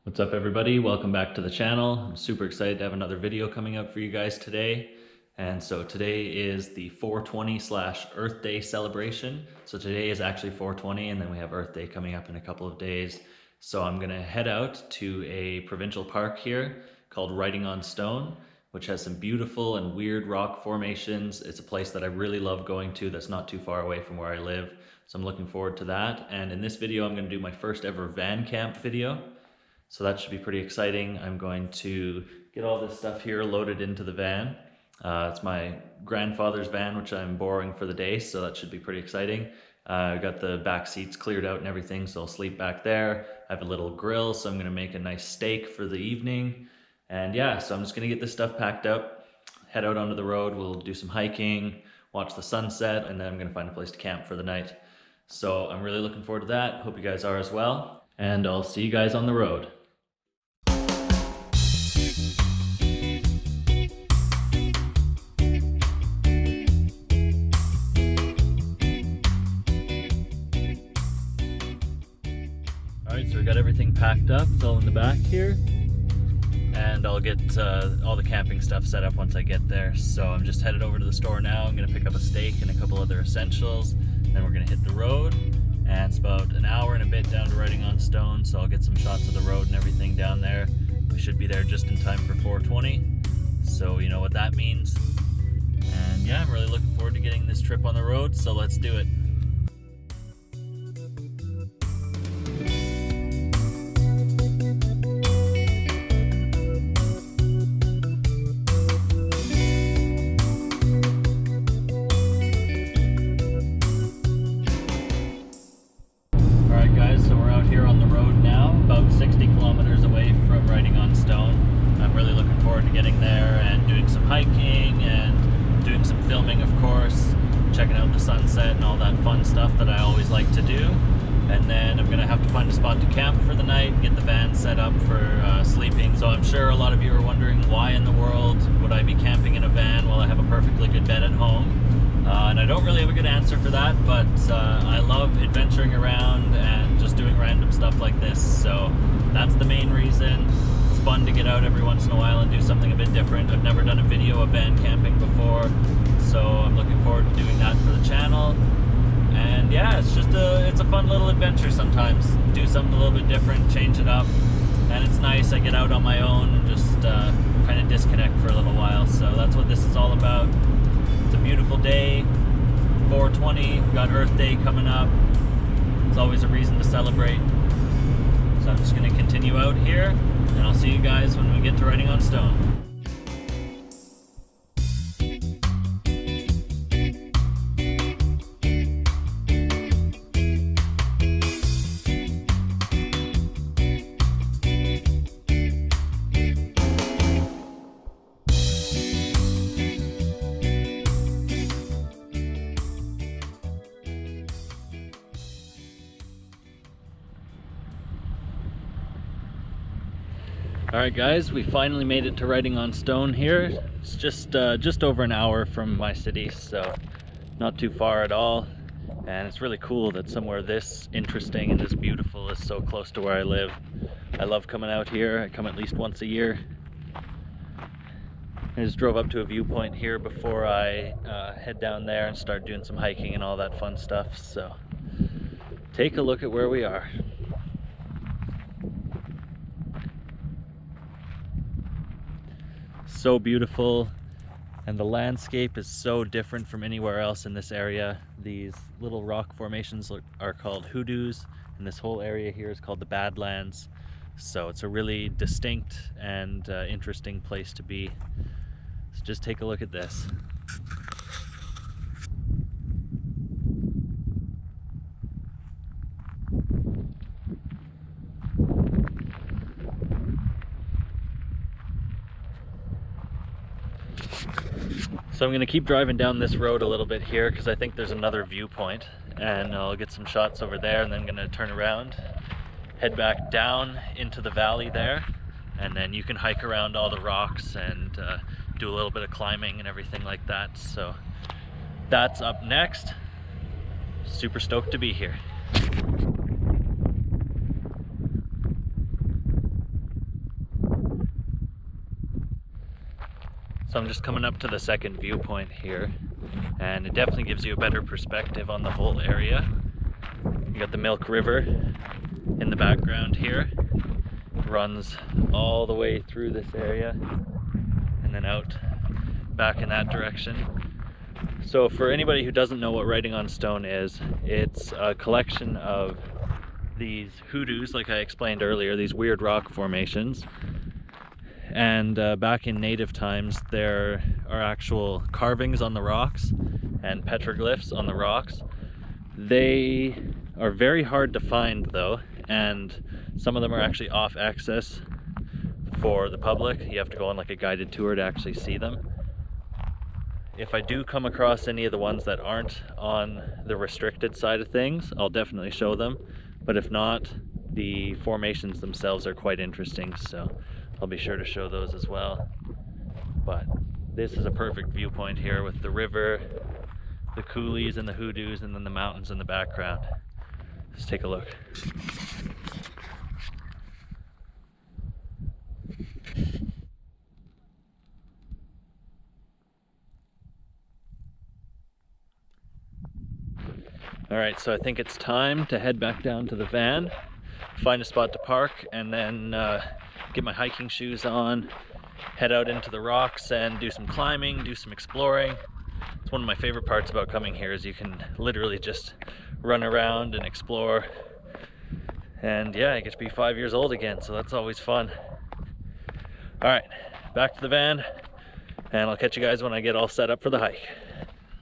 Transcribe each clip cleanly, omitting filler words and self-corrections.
What's up everybody? Welcome back to the channel. I'm super excited to have another video coming up for you guys today. And so today is the 420 / Earth Day celebration. So today is actually 420 and then we have Earth Day coming up in a couple of days. So I'm gonna head out to a provincial park here called Writing on Stone, which has some beautiful and weird rock formations. It's a place that I really love going to that's not too far away from where I live. So I'm looking forward to that. And in this video, I'm gonna do my first ever van camp video. So that should be pretty exciting. I'm going to get all this stuff here loaded into the van. It's my grandfather's van, which I'm borrowing for the day, so that should be pretty exciting. I got the back seats cleared out and everything, so I'll sleep back there. I have a little grill, so I'm gonna make a nice steak for the evening. And yeah, so I'm just gonna get this stuff packed up, head out onto the road, we'll do some hiking, watch the sunset, and then I'm gonna find a place to camp for the night. So I'm really looking forward to that. Hope you guys are as well. And I'll see you guys on the road. Alright, so we got everything packed up, it's all in the back here. And I'll get all the camping stuff set up once I get there. So I'm just headed over to the store now. I'm gonna pick up a steak and a couple other essentials. Then we're gonna hit the road. And it's about an hour and a bit down to Writing on Stone, so I'll get some shots of the road and everything down there. We should be there just in time for 420, so you know what that means. And yeah, I'm really looking forward to getting this trip on the road, so let's do it. Alright guys, so we're out here on the road now, about 60 kilometers away from Writing on Stone. I'm really looking forward to getting there and doing some hiking and doing some filming, of course, checking out the sunset and all that fun stuff that I always like to do. And then I'm going to have to find a spot to camp for the night, get the van set up for sleeping. So I'm sure a lot of you are wondering, why in the world would I be camping in a van while I have a perfectly good bed at home? And I don't really have a good answer for that, but I love adventuring around and just doing random stuff like this. So that's the main reason. It's fun to get out every once in a while and do something a bit different. I've never done a video of van camping before, so I'm looking forward to doing that for the channel. And yeah, it's a fun little adventure sometimes. Do something a little bit different, change it up. And it's nice, I get out on my own and just kind of disconnect for a little while. So that's what this is all about. It's a beautiful day, 420, we've got Earth Day coming up. It's always a reason to celebrate. So I'm just gonna continue out here and I'll see you guys when we get to Writing on Stone. Alright guys, we finally made it to Writing on Stone here. It's just over an hour from my city, so not too far at all. And it's really cool that somewhere this interesting and this beautiful is so close to where I live. I love coming out here. I come at least once a year. I just drove up to a viewpoint here before I head down there and start doing some hiking and all that fun stuff. So take a look at where we are. So beautiful, and the landscape is so different from anywhere else in this area. These little rock formations are called hoodoos, and this whole area here is called the Badlands. So it's a really distinct and interesting place to be. So just take a look at this. So I'm going to keep driving down this road a little bit here because I think there's another viewpoint, and I'll get some shots over there and then I'm going to turn around, head back down into the valley there, and then you can hike around all the rocks and do a little bit of climbing and everything like that. So that's up next. Super stoked to be here. So I'm just coming up to the second viewpoint here, and it definitely gives you a better perspective on the whole area. You got the Milk River in the background here. It runs all the way through this area and then out back in that direction. So for anybody who doesn't know what Writing on Stone is, it's a collection of these hoodoos, like I explained earlier, these weird rock formations. And back in native times, there are actual carvings on the rocks and petroglyphs on the rocks. They are very hard to find though, and some of them are actually off access for the public. You have to go on like a guided tour to actually see them. If I do come across any of the ones that aren't on the restricted side of things, I'll definitely show them. But if not, the formations themselves are quite interesting, so I'll be sure to show those as well. But this is a perfect viewpoint here with the river, the coulees and the hoodoos, and then the mountains in the background. Let's take a look. Alright, so I think it's time to head back down to the van, find a spot to park, and then get my hiking shoes on, head out into the rocks and do some climbing, do some exploring. It's one of my favorite parts about coming here is you can literally just run around and explore. And yeah, I get to be 5 years old again, so that's always fun. Alright, back to the van, and I'll catch you guys when I get all set up for the hike.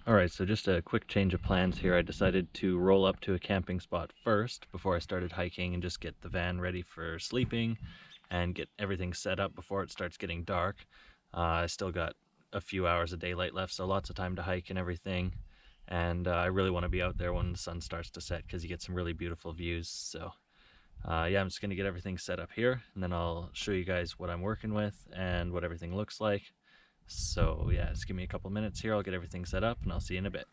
Alright, so just a quick change of plans here. I decided to roll up to a camping spot first before I started hiking and just get the van ready for sleeping and get everything set up before it starts getting dark. I still got a few hours of daylight left, so lots of time to hike and everything. And I really want to be out there when the sun starts to set because you get some really beautiful views. So yeah, I'm just going to get everything set up here, and then I'll show you guys what I'm working with and what everything looks like. So yeah, just give me a couple minutes here, I'll get everything set up, and I'll see you in a bit.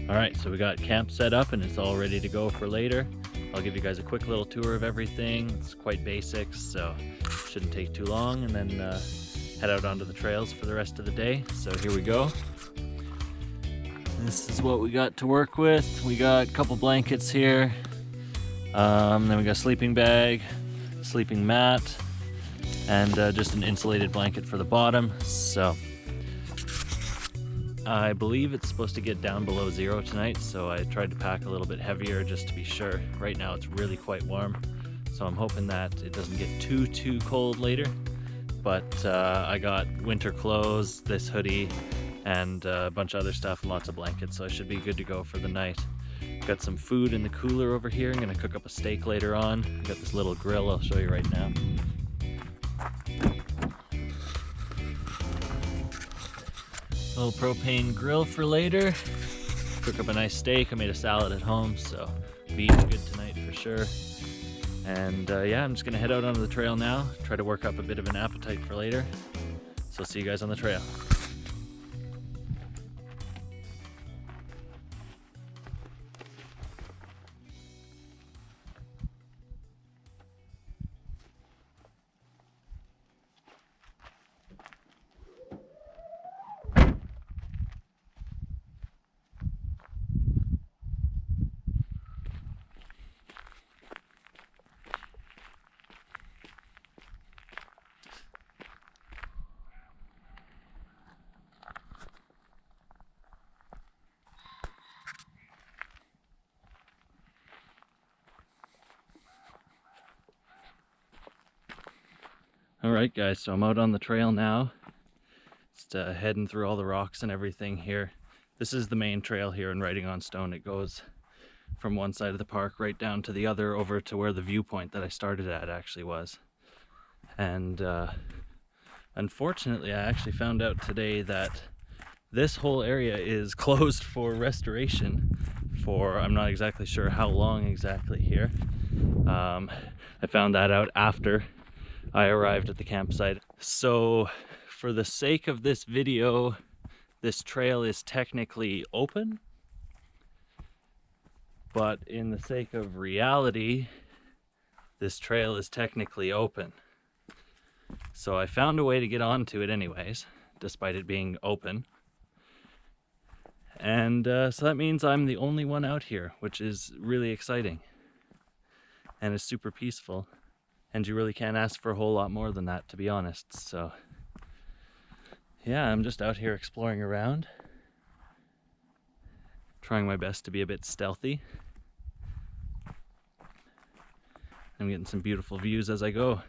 Alright, so we got camp set up and it's all ready to go for later. I'll give you guys a quick little tour of everything. It's quite basic, so shouldn't take too long, and then head out onto the trails for the rest of the day. So here we go. This is what we got to work with. We got a couple blankets here. Then we got a sleeping bag, sleeping mat, and just an insulated blanket for the bottom. So I believe it's supposed to get down below 0 tonight, so I tried to pack a little bit heavier just to be sure. Right now it's really quite warm, so I'm hoping that it doesn't get too cold later. But I got winter clothes, this hoodie, and a bunch of other stuff, and lots of blankets, so I should be good to go for the night. Got some food in the cooler over here. I'm gonna cook up a steak later on. Got this little grill I'll show you right now. Little propane grill for later. Cook up a nice steak. I made a salad at home, so be eating good tonight for sure. And yeah, I'm just gonna head out onto the trail now, try to work up a bit of an appetite for later. So see you guys on the trail. Alright guys, so I'm out on the trail now. Just heading through all the rocks and everything here. This is the main trail here in Writing on Stone. It goes from one side of the park right down to the other, over to where the viewpoint that I started at actually was. And unfortunately I actually found out today that this whole area is closed for restoration for, I'm not exactly sure how long exactly here. I found that out after I arrived at the campsite. So for the sake of this video, this trail is technically open, but in the sake of reality, this trail is technically open. So I found a way to get onto it anyways, despite it being open. And so that means I'm the only one out here, which is really exciting. And it's super peaceful. And you really can't ask for a whole lot more than that, to be honest. So yeah, I'm just out here exploring around, trying my best to be a bit stealthy. I'm getting some beautiful views as I go.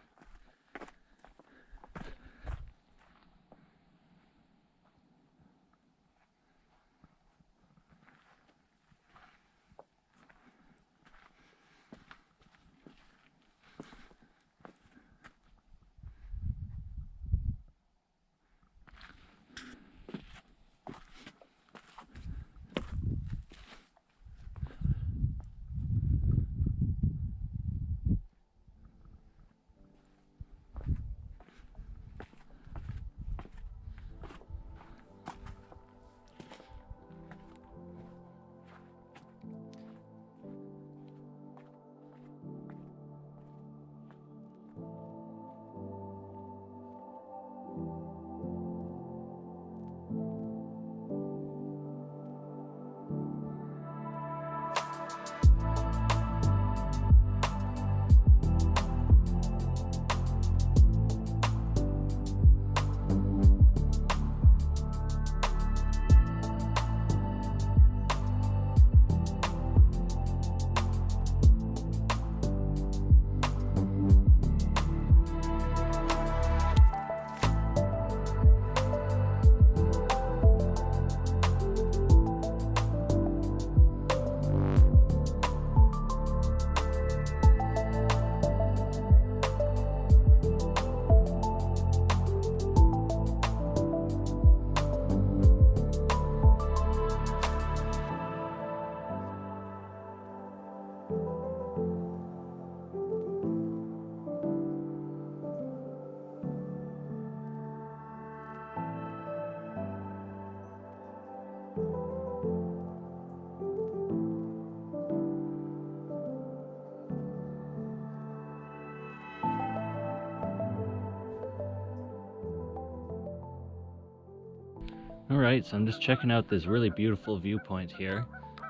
Alright, so I'm just checking out this really beautiful viewpoint here.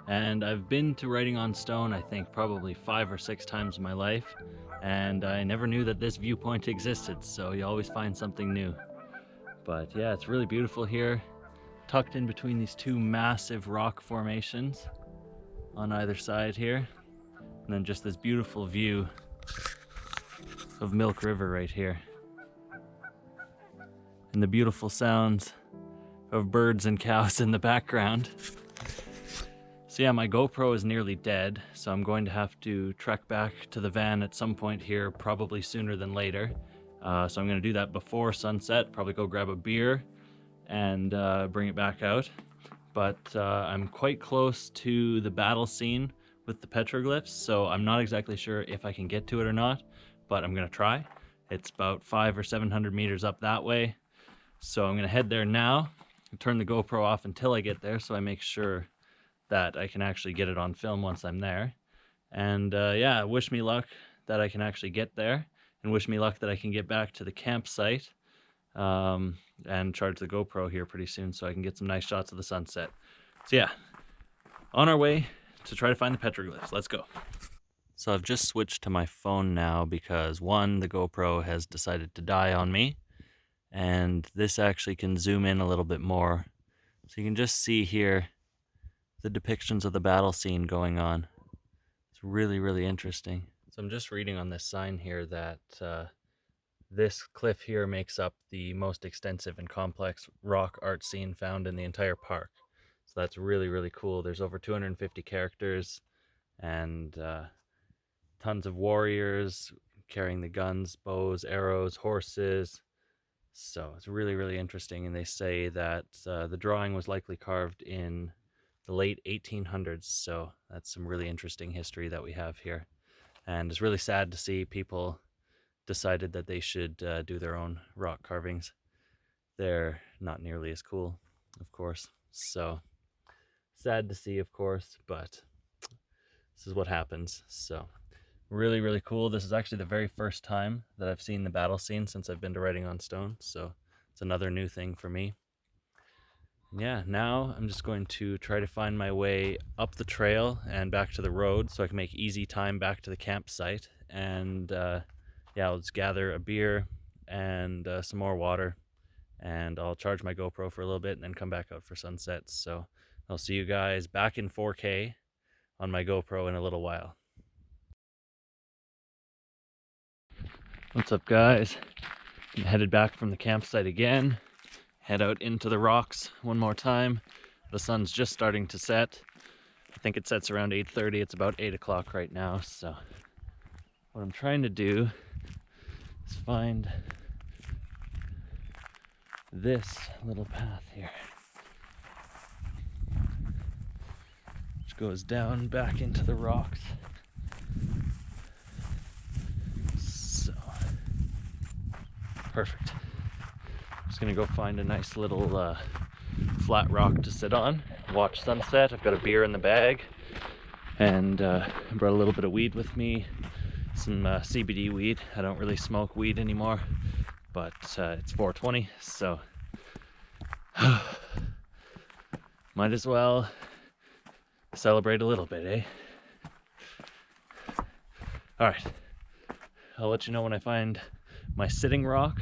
And I've been to Writing on Stone, I think, probably 5 or 6 times in my life. And I never knew that this viewpoint existed, so you always find something new. But yeah, it's really beautiful here, tucked in between these two massive rock formations on either side here. And then just this beautiful view of Milk River right here. And the beautiful sounds of birds and cows in the background. So yeah, my GoPro is nearly dead, so I'm going to have to trek back to the van at some point here, probably sooner than later. So I'm going to do that before sunset, probably go grab a beer and bring it back out. But I'm quite close to the battle scene with the petroglyphs, so I'm not exactly sure if I can get to it or not, but I'm going to try. It's about 500 or 700 meters up that way, so I'm going to head there now. Turn the GoPro off until I get there so I make sure that I can actually get it on film once I'm there. And yeah, wish me luck that I can actually get there, and wish me luck that I can get back to the campsite and charge the GoPro here pretty soon so I can get some nice shots of the sunset. So yeah, on our way to try to find the petroglyphs. Let's go. So I've just switched to my phone now because one, the GoPro has decided to die on me, and this actually can zoom in a little bit more. So you can just see here the depictions of the battle scene going on. It's really, really interesting. So I'm just reading on this sign here that this cliff here makes up the most extensive and complex rock art scene found in the entire park. So that's really, really cool. There's over 250 characters and tons of warriors carrying the guns, bows, arrows, horses. So it's really, really interesting. And they say that the drawing was likely carved in the late 1800s. So that's some really interesting history that we have here. And it's really sad to see people decided that they should do their own rock carvings. They're not nearly as cool, of course. So sad to see, of course, but this is what happens. So really, really cool. This is actually the very first time that I've seen the battle scene since I've been to Writing on Stone. So it's another new thing for me. And yeah, now I'm just going to try to find my way up the trail and back to the road so I can make easy time back to the campsite. And yeah, I'll just gather a beer and some more water, and I'll charge my GoPro for a little bit and then come back out for sunsets. So I'll see you guys back in 4K on my GoPro in a little while. What's up, guys? I'm headed back from the campsite again. Head out into the rocks one more time. The sun's just starting to set. I think it sets around 8:30. It's about 8 o'clock right now. So what I'm trying to do is find this little path here, which goes down back into the rocks. So perfect. Just gonna go find a nice little flat rock to sit on, watch sunset. I've got a beer in the bag, and I brought a little bit of weed with me, some CBD weed. I don't really smoke weed anymore, but it's 420, so might as well celebrate a little bit, eh? All right, I'll let you know when I find my sitting rock.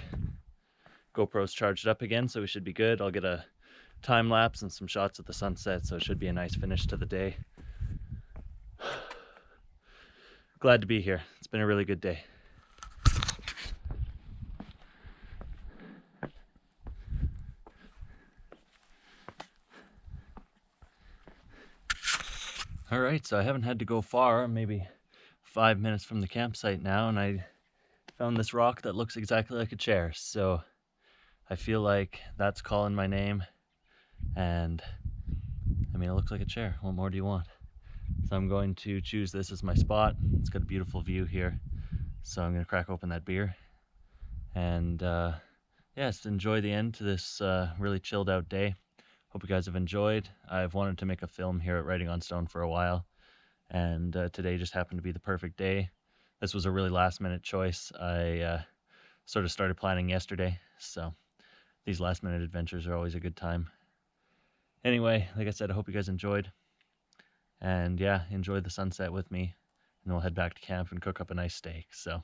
GoPro's charged up again, so we should be good. I'll get a time lapse and some shots of the sunset, so it should be a nice finish to the day. Glad to be here. It's been a really good day. All right, so I haven't had to go far, maybe 5 minutes from the campsite now, and I found this rock that looks exactly like a chair. So I feel like that's calling my name, and I mean, it looks like a chair. What more do you want? So I'm going to choose this as my spot. It's got a beautiful view here. So I'm gonna crack open that beer and yeah, just enjoy the end to this really chilled out day. Hope you guys have enjoyed. I've wanted to make a film here at Writing on Stone for a while, and today just happened to be the perfect day. This was a really last minute choice. I sort of started planning yesterday, so these last minute adventures are always a good time. Anyway, like I said, I hope you guys enjoyed, and yeah, enjoy the sunset with me, and then we'll head back to camp and cook up a nice steak. So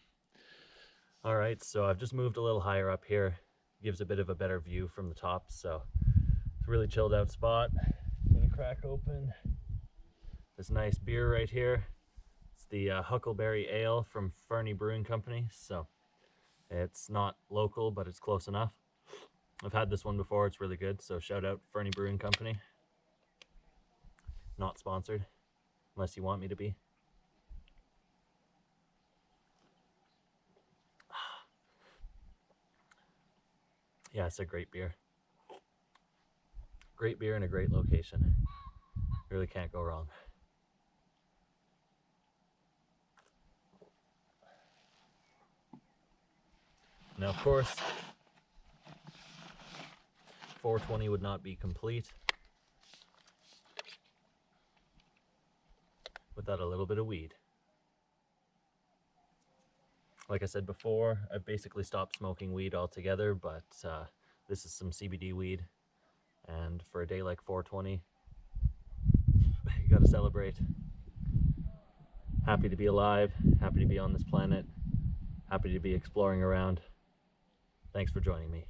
all right, so I've just moved a little higher up here. Gives a bit of a better view from the top, so it's a really chilled out spot. I'm gonna crack open this nice beer right here. It's the Huckleberry Ale from Fernie Brewing Company. So it's not local, but it's close enough. I've had this one before, it's really good, so shout out Fernie Brewing Company. Not sponsored, unless you want me to be. Yeah, it's a great beer. Great beer in a great location. Really can't go wrong. Now, of course, 420 would not be complete without a little bit of weed. Like I said before, I've basically stopped smoking weed altogether, but this is some CBD weed, and for a day like 420, you gotta celebrate. Happy to be alive, happy to be on this planet, happy to be exploring around. Thanks for joining me.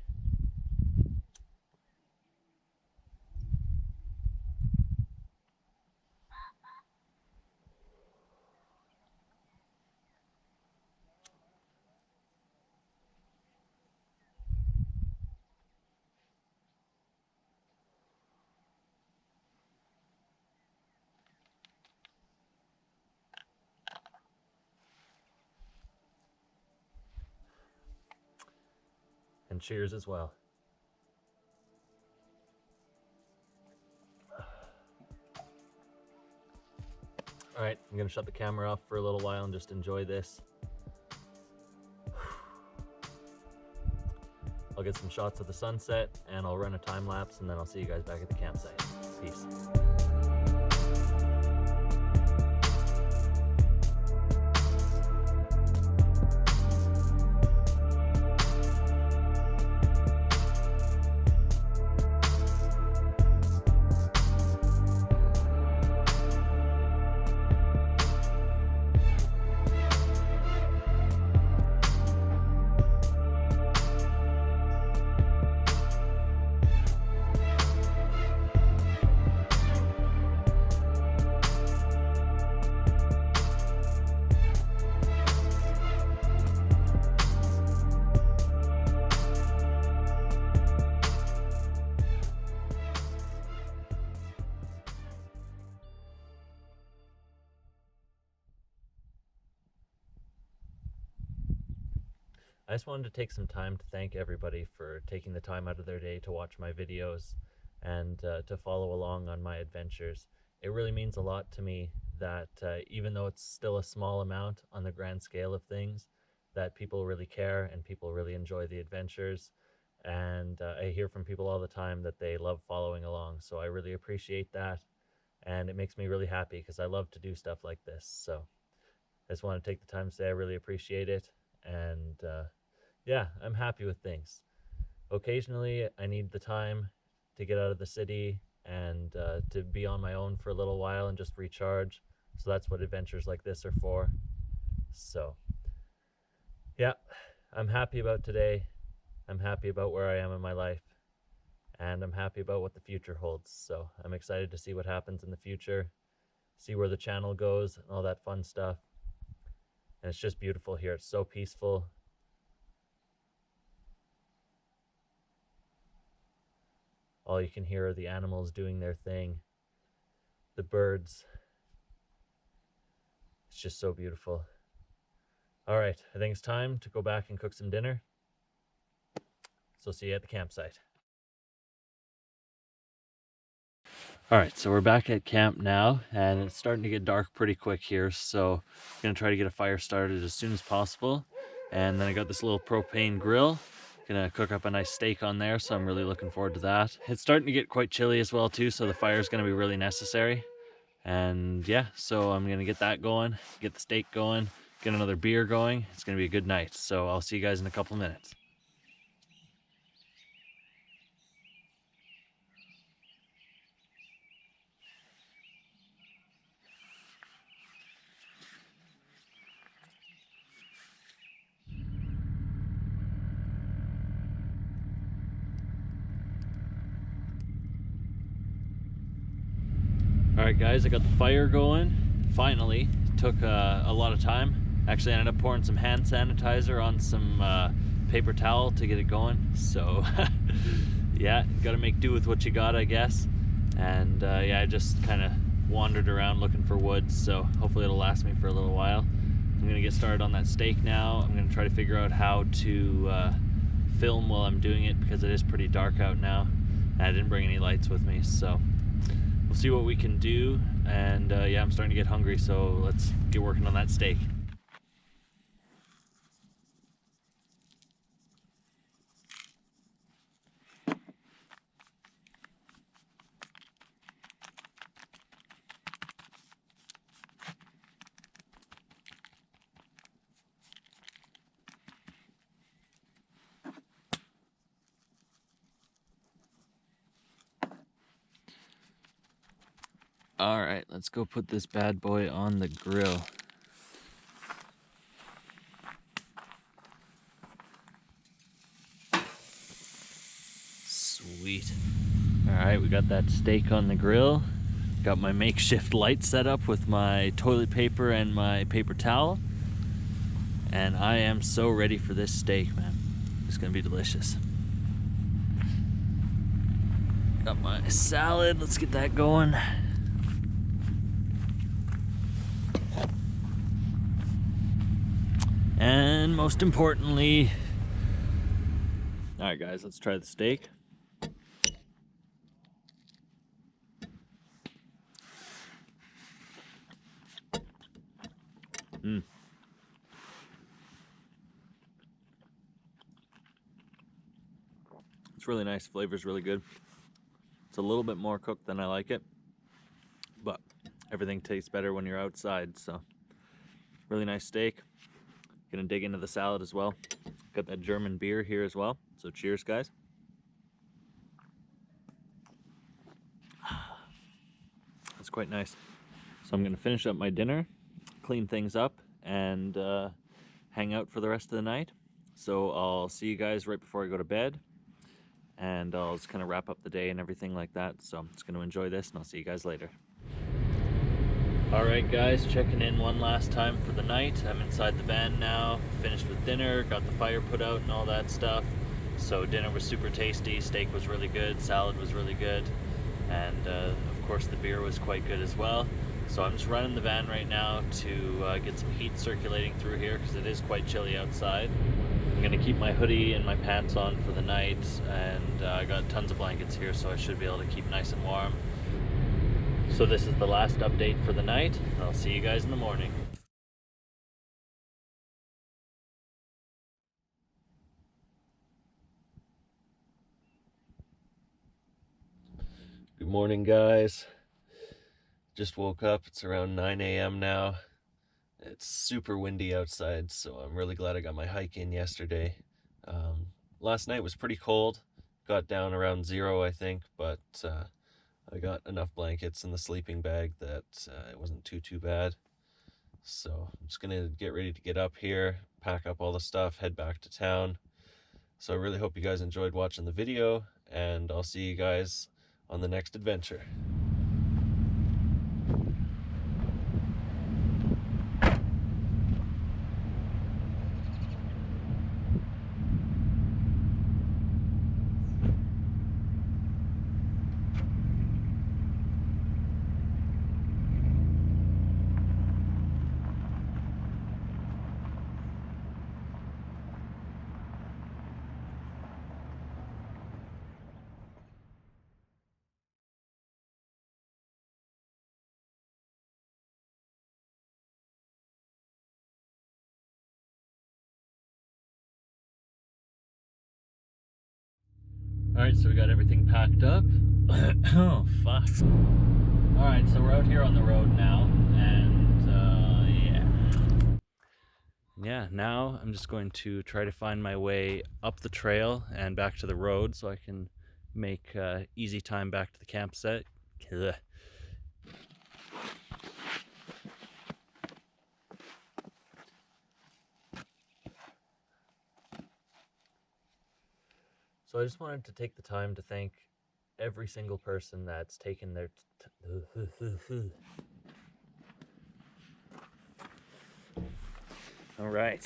And cheers as well. All right, I'm gonna shut the camera off for a little while and just enjoy this. I'll get some shots of the sunset and I'll run a time lapse, and then I'll see you guys back at the campsite. Peace. I just wanted to take some time to thank everybody for taking the time out of their day to watch my videos and to follow along on my adventures. It really means a lot to me that even though it's still a small amount on the grand scale of things, that people really care and people really enjoy the adventures. And I hear from people all the time that they love following along, so I really appreciate that, and it makes me really happy because I love to do stuff like this. So I just want to take the time to say I really appreciate it, and yeah, I'm happy with things. Occasionally I need the time to get out of the city and to be on my own for a little while and just recharge, so that's what adventures like this are for. So yeah, I'm happy about today. I'm happy about where I am in my life, and I'm happy about what the future holds. So I'm excited to see what happens in the future, see where the channel goes and all that fun stuff. And it's just beautiful here. It's so peaceful. All you can hear are the animals doing their thing, the birds. It's just so beautiful. All right, I think it's time to go back and cook some dinner. So see you at the campsite. All right, so we're back at camp now, and it's starting to get dark pretty quick here, so I'm gonna try to get a fire started as soon as possible. And then I got this little propane grill. Gonna cook up a nice steak on there, so I'm really looking forward to that. It's starting to get quite chilly as well too, so the fire is gonna be really necessary. And yeah, so I'm gonna get that going, get the steak going, get another beer going. It's gonna be a good night, so I'll see you guys in a couple minutes. All right, guys, I got the fire going. Finally, took a lot of time. Actually, I ended up pouring some hand sanitizer on some paper towel to get it going. So, yeah, got to make do with what you got, I guess. And yeah, I just kind of wandered around looking for wood. So hopefully it'll last me for a little while. I'm gonna get started on that steak now. I'm gonna try to figure out how to film while I'm doing it because it is pretty dark out now. And I didn't bring any lights with me, so we'll see what we can do. And yeah, I'm starting to get hungry, so let's get working on that steak. All right, let's go put this bad boy on the grill. Sweet. All right, we got that steak on the grill. Got my makeshift light set up with my toilet paper and my paper towel. And I am so ready for this steak, man. It's gonna be delicious. Got my salad, let's get that going. And most importantly, all right guys, let's try the steak. It's really nice, flavor's really good. It's a little bit more cooked than I like it, but everything tastes better when you're outside, so really nice steak. Gonna dig into the salad as well. Got that German beer here as well, so cheers guys. That's quite nice. So I'm gonna finish up my dinner, clean things up, and hang out for the rest of the night. So I'll see you guys right before I go to bed, and I'll just kind of wrap up the day and everything like that. So I'm just gonna enjoy this, and I'll see you guys later. Alright guys, checking in one last time for the night. I'm inside the van now, finished with dinner, got the fire put out and all that stuff. So dinner was super tasty, steak was really good, salad was really good, and of course the beer was quite good as well. So I'm just running the van right now to get some heat circulating through here because it is quite chilly outside. I'm gonna keep my hoodie and my pants on for the night, and I got tons of blankets here, so I should be able to keep nice and warm. So this is the last update for the night. I'll see you guys in the morning. Good morning, guys. Just woke up. It's around 9 a.m. now. It's super windy outside, so I'm really glad I got my hike in yesterday. Last night was pretty cold. Got down around 0, I think, but I got enough blankets in the sleeping bag that it wasn't too bad. So I'm just gonna get ready to get up here, pack up all the stuff, head back to town. So I really hope you guys enjoyed watching the video, and I'll see you guys on the next adventure. Alright, so we got everything packed up. Oh, fuck. Alright, so we're out here on the road now, and yeah, now I'm just going to try to find my way up the trail and back to the road so I can make easy time back to the campsite. Ugh. So I just wanted to take the time to thank every single person that's taken their all right,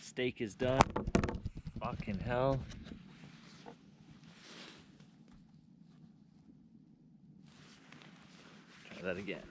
steak is done. Fucking hell. Try that again.